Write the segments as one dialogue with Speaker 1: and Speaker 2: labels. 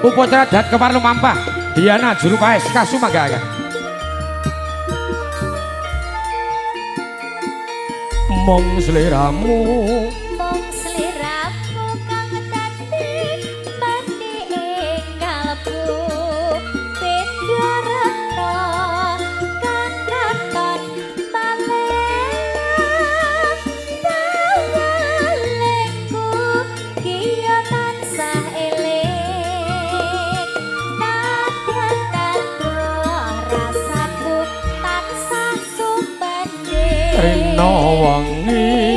Speaker 1: upacara dat keparlu mampah Diana juru paes Kasumagaga mong seliramu
Speaker 2: kang dadi mati ing kalbu beda rena kang katon malih dawalengku kiyo tansah eling nadyan adoh rasaku tansah sumendhe
Speaker 1: rena wangi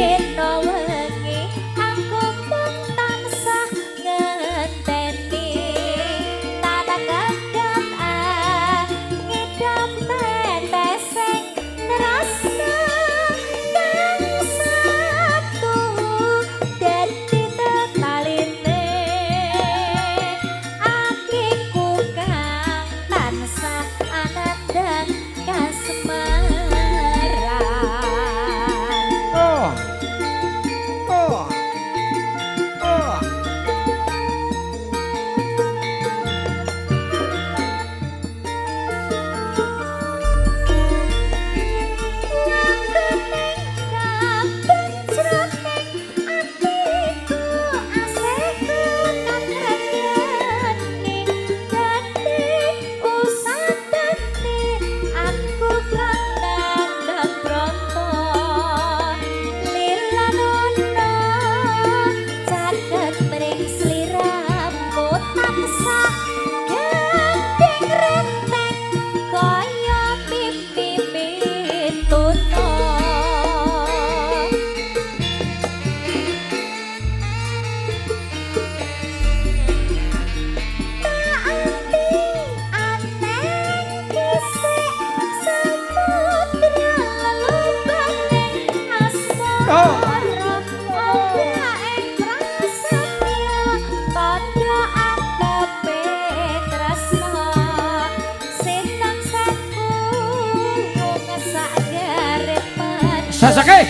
Speaker 1: Sasake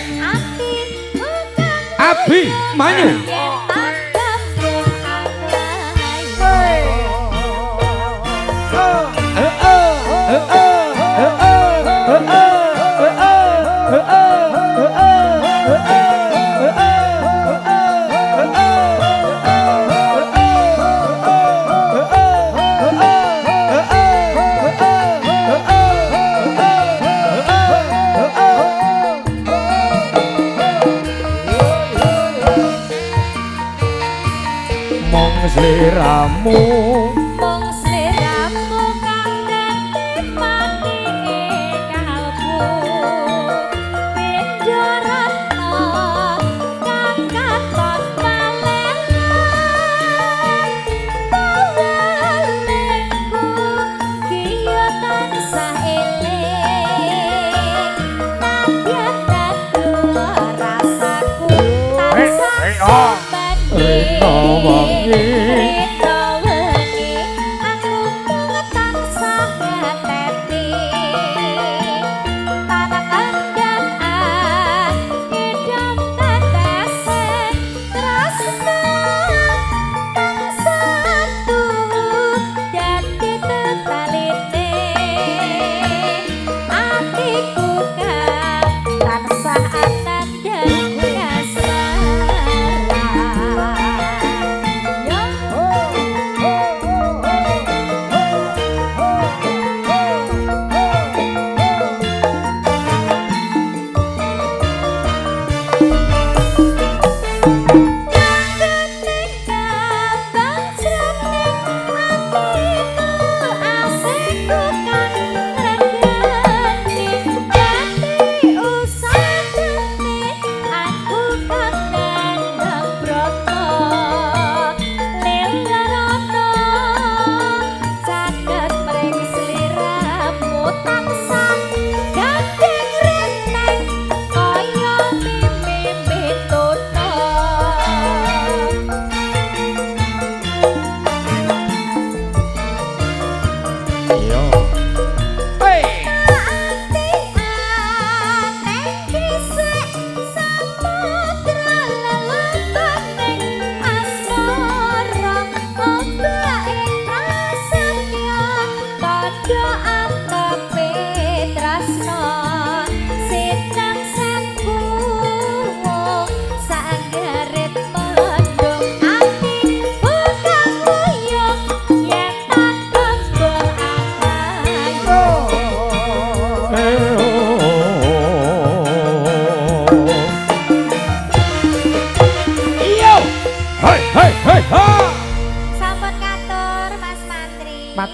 Speaker 1: Abi Manyu seliramu
Speaker 2: mong seliramu kang dadi mati ing kalbu beda rena kang katon palelan bawalengku kiyo tansah eling nadyan adoh rasaku tansah
Speaker 1: rena wangi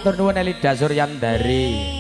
Speaker 1: matur nuwun Elida Suryandari.